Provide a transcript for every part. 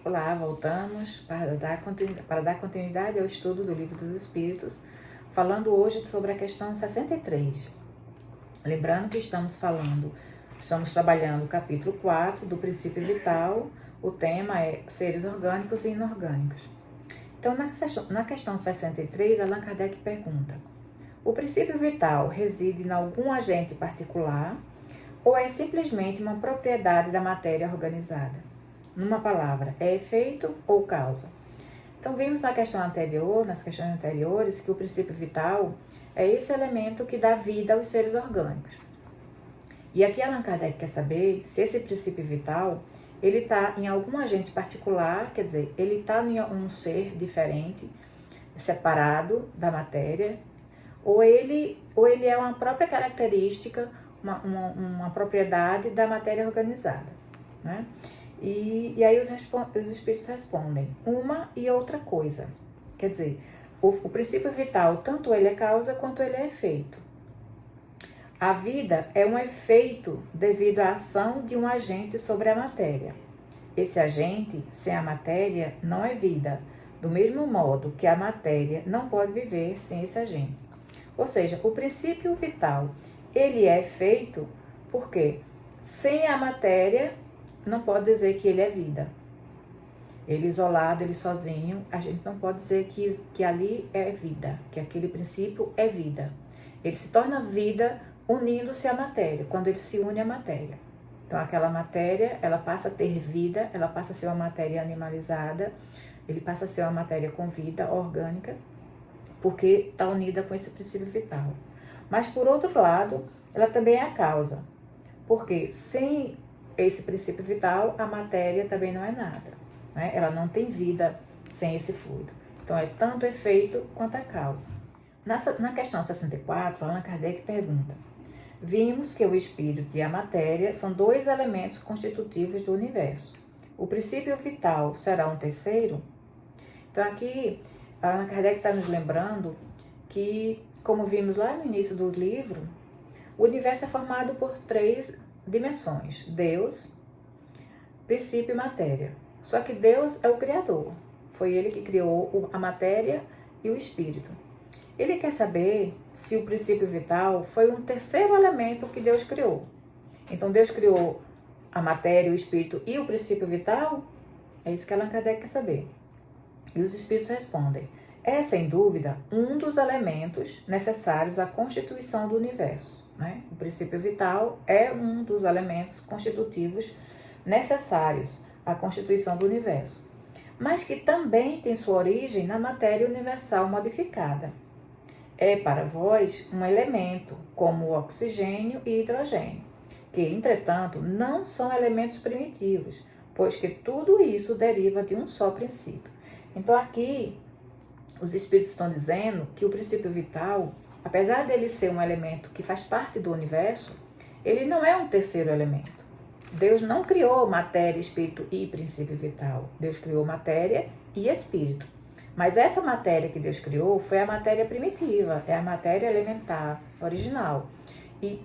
Olá, voltamos para dar continuidade ao estudo do Livro dos Espíritos, falando hoje sobre a questão 63. Lembrando que estamos trabalhando o capítulo 4 do Princípio Vital, o tema é seres orgânicos e inorgânicos. Então, na questão 63, Allan Kardec pergunta: o princípio vital reside em algum agente particular ou é simplesmente uma propriedade da matéria organizada? Numa palavra, é efeito ou causa? Então, vimos nas questões anteriores, que o princípio vital é esse elemento que dá vida aos seres orgânicos. E aqui Allan Kardec quer saber se esse princípio vital, ele está em algum agente particular, quer dizer, ele está em um ser diferente, separado da matéria, ou ele é uma própria característica, uma propriedade da matéria organizada, né? E aí os espíritos respondem uma e outra coisa. Quer dizer, o princípio vital, tanto ele é causa quanto ele é efeito. A vida é um efeito devido à ação de um agente sobre a matéria. Esse agente, sem a matéria, não é vida, do mesmo modo que a matéria não pode viver sem esse agente. Ou seja, o princípio vital, ele é efeito porque sem a matéria não pode dizer que ele é vida. Ele isolado, ele sozinho, a gente não pode dizer que ali é vida, que aquele princípio é vida. Ele se torna vida unindo-se à matéria, quando ele se une à matéria. Então aquela matéria, ela passa a ter vida, ela passa a ser uma matéria animalizada, ele passa a ser uma matéria com vida, orgânica, porque está unida com esse princípio vital. Mas por outro lado, ela também é a causa, porque sem esse princípio vital, a matéria também não é nada, né? Ela não tem vida sem esse fluido. Então, é tanto efeito quanto a causa. Na questão 64, Allan Kardec pergunta: vimos que o espírito e a matéria são dois elementos constitutivos do universo. O princípio vital será um terceiro? Então, aqui, Allan Kardec está nos lembrando que, como vimos lá no início do livro, o universo é formado por três dimensões: Deus, princípio e matéria. Só que Deus é o Criador. Foi Ele que criou a matéria e o espírito. Ele quer saber se o princípio vital foi um terceiro elemento que Deus criou. Então Deus criou a matéria, o espírito e o princípio vital? É isso que Allan Kardec quer saber. E os espíritos respondem: é, sem dúvida, um dos elementos necessários à constituição do universo, né? O princípio vital é um dos elementos constitutivos necessários à constituição do universo, mas que também tem sua origem na matéria universal modificada. É para vós um elemento, como o oxigênio e hidrogênio, que, entretanto, não são elementos primitivos, pois que tudo isso deriva de um só princípio. Então, aqui, os espíritos estão dizendo que o princípio vital, apesar dele ser um elemento que faz parte do universo, ele não é um terceiro elemento. Deus não criou matéria, espírito e princípio vital. Deus criou matéria e espírito. Mas essa matéria que Deus criou foi a matéria primitiva, é a matéria elementar, original. E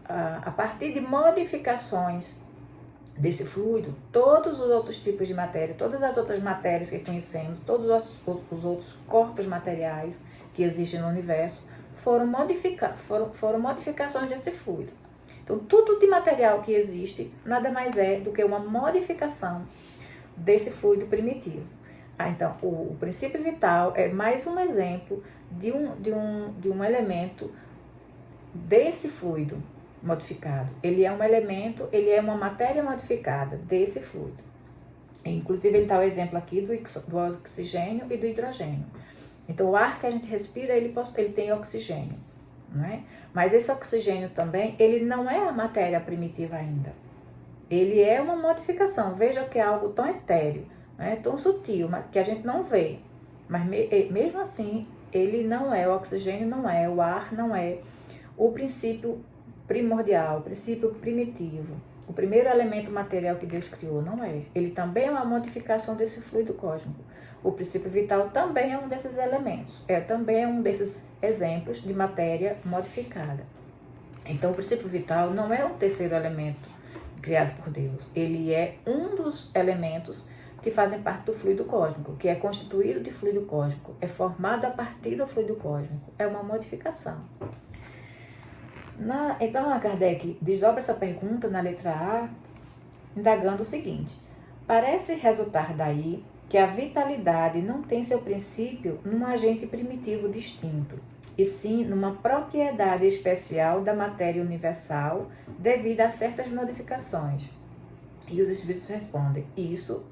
a partir de modificações desse fluido, todos os outros tipos de matéria, todas as outras matérias que conhecemos, todos os outros corpos materiais que existem no universo foram modificações desse fluido. Então, tudo de material que existe nada mais é do que uma modificação desse fluido primitivo. Então, o princípio vital é mais um exemplo de um elemento desse fluido modificado. Ele é um elemento, ele é uma matéria modificada desse fluido. Inclusive, ele dá o exemplo aqui do oxigênio e do hidrogênio. Então, o ar que a gente respira, ele tem oxigênio, não é? Mas esse oxigênio também, ele não é a matéria primitiva ainda. Ele é uma modificação. Veja que é algo tão etéreo, né? Tão sutil, que a gente não vê. Mas mesmo assim, ele não é, o oxigênio não é, o ar não é o princípio primordial, o princípio primitivo, o primeiro elemento material que Deus criou, não é. Ele também é uma modificação desse fluido cósmico. O princípio vital também é um desses elementos, também é um desses exemplos de matéria modificada. Então, o princípio vital não é o terceiro elemento criado por Deus. Ele é um dos elementos que fazem parte do fluido cósmico, que é constituído de fluido cósmico, é formado a partir do fluido cósmico, é uma modificação. Então, a Kardec desdobra essa pergunta na letra A, indagando o seguinte: parece resultar daí que a vitalidade não tem seu princípio num agente primitivo distinto, e sim numa propriedade especial da matéria universal devido a certas modificações. E os espíritos respondem: isto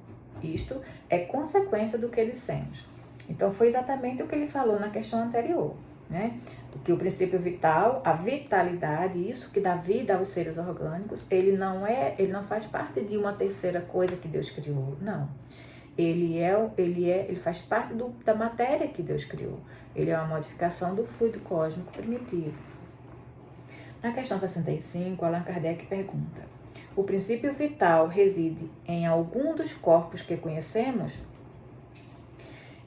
é consequência do que dissemos. Então, foi exatamente o que ele falou na questão anterior, né? Porque o princípio vital, a vitalidade, isso que dá vida aos seres orgânicos, ele não faz parte de uma terceira coisa que Deus criou, não. Ele faz parte da matéria que Deus criou. Ele é uma modificação do fluido cósmico primitivo. Na questão 65, Allan Kardec pergunta: o princípio vital reside em algum dos corpos que conhecemos?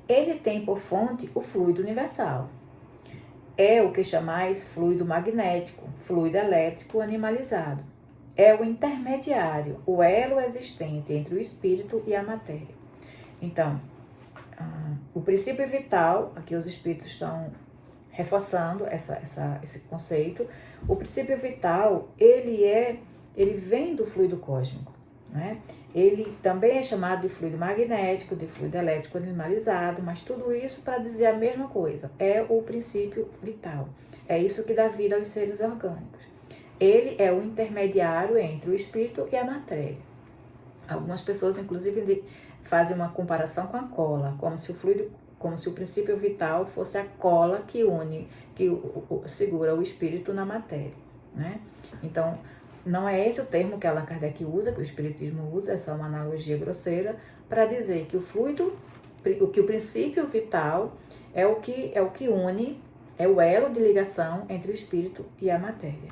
Ele tem por fonte o fluido universal. É o que chamais fluido magnético, fluido elétrico animalizado. É o intermediário, o elo existente entre o espírito e a matéria. Então, o princípio vital, aqui os espíritos estão reforçando esse conceito. O princípio vital, ele vem do fluido cósmico, né? Ele também é chamado de fluido magnético, de fluido elétrico animalizado, mas tudo isso para dizer a mesma coisa, é o princípio vital. É isso que dá vida aos seres orgânicos. Ele é o intermediário entre o espírito e a matéria. Algumas pessoas, inclusive, fazem uma comparação com a cola, como se o princípio vital fosse a cola que une, segura o espírito na matéria, né? Então, não é esse o termo que Allan Kardec usa, que o espiritismo usa, é só uma analogia grosseira para dizer que o princípio vital é o que une, é o elo de ligação entre o espírito e a matéria.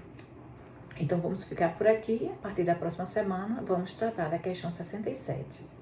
Então, vamos ficar por aqui. A partir da próxima semana, vamos tratar da questão 67.